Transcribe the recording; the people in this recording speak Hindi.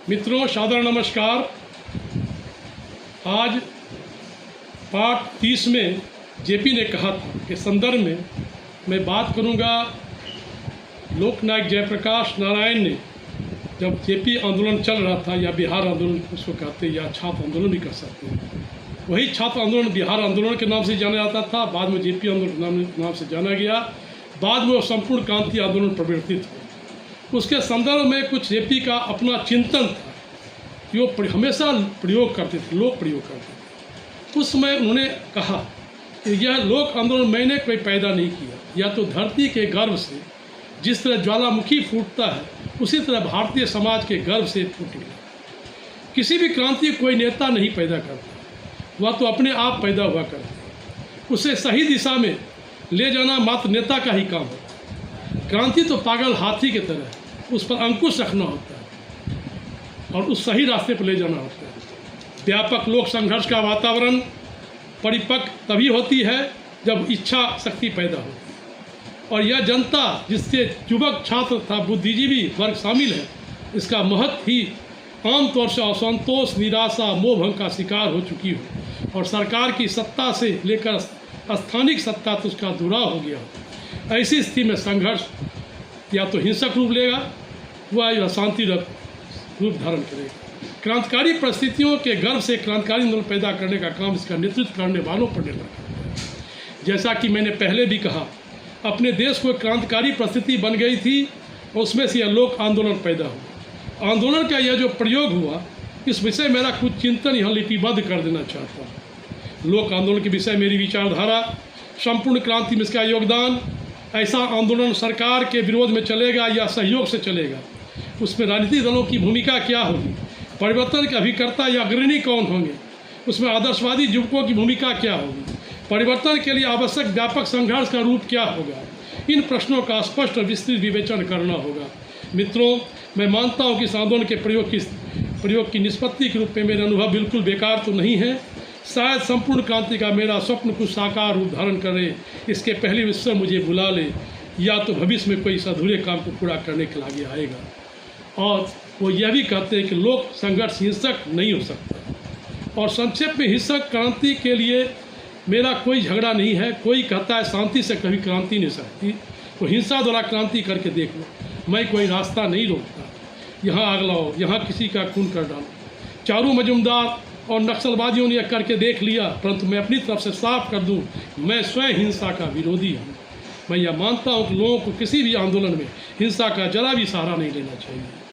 मित्रों सादर नमस्कार। आज पाठ 30 में जेपी ने कहा था के संदर्भ में मैं बात करूंगा। लोकनायक जयप्रकाश नारायण ने जब जेपी आंदोलन चल रहा था, या बिहार आंदोलन उसको कहते हैं, या छात्र आंदोलन भी कह सकते हैं, वही छात्र आंदोलन बिहार आंदोलन के नाम से जाना जाता था। बाद में जेपी आंदोलन के नाम से जाना गया। बाद में वो संपूर्ण क्रांति आंदोलन परिवर्तित हुआ। उसके संदर्भ में कुछ जेपी का अपना चिंतन था कि वो हमेशा प्रयोग करते थे, लोक प्रयोग करते थे। उस समय उन्होंने कहा कि यह लोक आंदोलन मैंने कोई पैदा नहीं किया, या तो धरती के गर्भ से जिस तरह ज्वालामुखी फूटता है उसी तरह भारतीय समाज के गर्भ से फूट गया। किसी भी क्रांति कोई नेता नहीं पैदा करता, वह तो अपने आप पैदा हुआ करता। उसे सही दिशा में ले जाना मात्र नेता का ही काम है। क्रांति तो पागल हाथी की तरह है, उस पर अंकुश रखना होता है और उस सही रास्ते पर ले जाना होता है। व्यापक लोक संघर्ष का वातावरण परिपक्व तभी होती है जब इच्छा शक्ति पैदा हो, और यह जनता जिससे युवक छात्र तथा बुद्धिजीवी वर्ग शामिल है, इसका महत्व ही आमतौर से असंतोष, निराशा, मोह भंग का शिकार हो चुकी हो, और सरकार की सत्ता से लेकर स्थानिक सत्ता तो उसका दुराव हो गया हो। ऐसी स्थिति में संघर्ष या तो हिंसक रूप लेगा, वह शांति रूप धारण करेगा। क्रांतिकारी परिस्थितियों के गर्भ से क्रांतिकारी आंदोलन पैदा करने का काम इसका नेतृत्व करने वालों पर निर्भर करता है। जैसा कि मैंने पहले भी कहा, अपने देश को क्रांतिकारी परिस्थिति बन गई थी, उसमें से यह लोक आंदोलन पैदा हुआ। आंदोलन का यह जो प्रयोग हुआ, इस विषय मेरा कुछ चिंतन यहाँ लिपिबद्ध कर देना चाहता हूँ। लोक आंदोलन के विषय मेरी विचारधारा, संपूर्ण क्रांति में इसका योगदान, ऐसा आंदोलन सरकार के विरोध में चलेगा या सहयोग से चलेगा, उसमें राजनीतिक दलों की भूमिका क्या होगी, परिवर्तन के अभिकर्ता या अग्रणी कौन होंगे, उसमें आदर्शवादी युवकों की भूमिका क्या होगी, परिवर्तन के लिए आवश्यक व्यापक संघर्ष का रूप क्या होगा, इन प्रश्नों का स्पष्ट और विस्तृत विवेचन करना होगा। मित्रों, मैं मानता हूँ कि इस आंदोलन के प्रयोग की निष्पत्ति के रूप में मेरा अनुभव बिल्कुल बेकार तो नहीं है। शायद संपूर्ण क्रांति का मेरा स्वप्न कुछ साकार रूप धारण करे, इसके पहले विश्व मुझे बुला ले, या तो भविष्य में कोई इस अधूरे काम को पूरा करने के लिए आएगा। और वो यह भी कहते हैं कि लोक संघर्ष हिंसक नहीं हो सकता। और संक्षेप में, हिंसक क्रांति के लिए मेरा कोई झगड़ा नहीं है। कोई कहता है शांति से कभी क्रांति नहीं सकती, तो हिंसा द्वारा क्रांति करके देख लो। मैं कोई रास्ता नहीं रोकता, यहाँ आग लाओ, यहाँ किसी का खून कर डालो। चारू मजुमदार और नक्सलवादियों ने करके देख लिया, परंतु मैं अपनी तरफ से साफ कर दूं, मैं स्वयं हिंसा का विरोधी हूँ। मैं यह मानता हूँ कि लोगों को किसी भी आंदोलन में हिंसा का जरा भी सहारा नहीं लेना चाहिए।